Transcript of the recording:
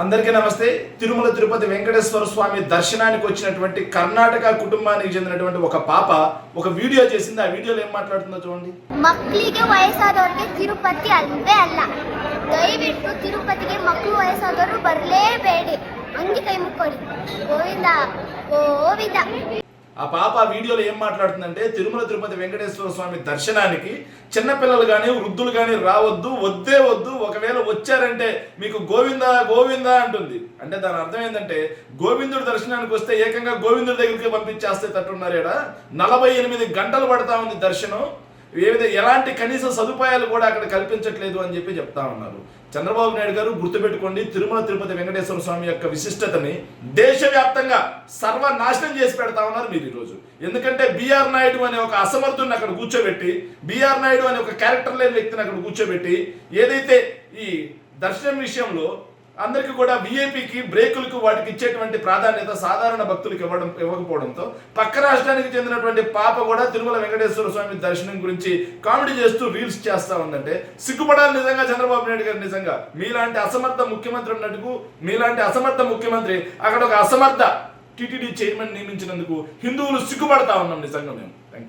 అందరికీ నమస్తే. తిరుమల తిరుపతి వెంకటేశ్వర స్వామి దర్శనానికి వచ్చినటువంటి కర్ణాటక కుటుంబానికి చెందినటువంటి ఒక పాప ఒక వీడియో చేసింది. ఆ వీడియోలో ఏం మాట్లాడుతుందో చూడండి. ಮಕ್ಕಳಿಗೆ ವಯಸ್ಸಾದವರಿಗೆ ತಿರುಪತಿ ಅಲ್ಲವೇ ಅಲ್ಲ. ದಯವಿಟ್ಟು ತಿರುಪತಿಗೆ ಮಕ್ಕಳು ವಯಸ್ಸಾದವರು ಬರಲೇಬೇಡಿ. ಹಂಗೆ ಕೈ ಮುಕ್ಕೊಳ್ಳಿ. ಗೋವಿಂದ ಗೋವಿಂದ. ఆ పాప వీడియోలో ఏం మాట్లాడుతుందంటే తిరుమల తిరుపతి వెంకటేశ్వర స్వామి దర్శనానికి చిన్నపిల్లలు కానీ వృద్ధులు కానీ రావద్దు, వద్దే వద్దు. ఒకవేళ వచ్చారంటే మీకు గోవిందా గోవిందా అంటుంది. అంటే దాని అర్థం ఏంటంటే గోవిందుడి దర్శనానికి వస్తే ఏకంగా గోవిందుడి దగ్గరికి పంపించేస్తే తట్టున్నారేడా. 48 గంటలు పడతా ఉంది దర్శనం. ఎలాంటి కనీస సదుపాయాలు కూడా అక్కడ కల్పించట్లేదు అని చెప్పి చెప్తా ఉన్నారు. చంద్రబాబు నాయుడు గారు గుర్తుపెట్టుకోండి, తిరుమల తిరుపతి వెంకటేశ్వర స్వామి యొక్క విశిష్టతని దేశవ్యాప్తంగా సర్వనాశనం చేసి పెడతా ఉన్నారు మీరు ఈరోజు. ఎందుకంటే బిఆర్ నాయుడు అనే ఒక అసమర్థుని అక్కడ కూర్చోబెట్టి, బిఆర్ నాయుడు అనే ఒక క్యారెక్టర్ లేని వ్యక్తిని అక్కడ కూర్చోబెట్టి ఏదైతే ఈ దర్శనం విషయంలో అందరికీ కూడా విఐపికి బ్రేకులకు వాటికి ఇచ్చేటువంటి ప్రాధాన్యత సాధారణ భక్తులకు ఇవ్వకపోవడంతో పక్క రాష్ట్రానికి చెందినటువంటి పాప కూడా తిరుమల వెంకటేశ్వర స్వామి దర్శనం గురించి కామెడీ చేస్తూ రీల్స్ చేస్తా ఉందంటే సిగ్గుపడాలి నిజంగా చంద్రబాబు నాయుడు గారు. నిజంగా మీలాంటి అసమర్థ ముఖ్యమంత్రి ఉన్నట్టుకు, మీలాంటి అసమర్థ ముఖ్యమంత్రి అక్కడ ఒక అసమర్థ టీటీడీ చైర్మన్ నియమించినందుకు హిందువులు సిగ్గుపడతా ఉన్నాం నిజంగా మేము.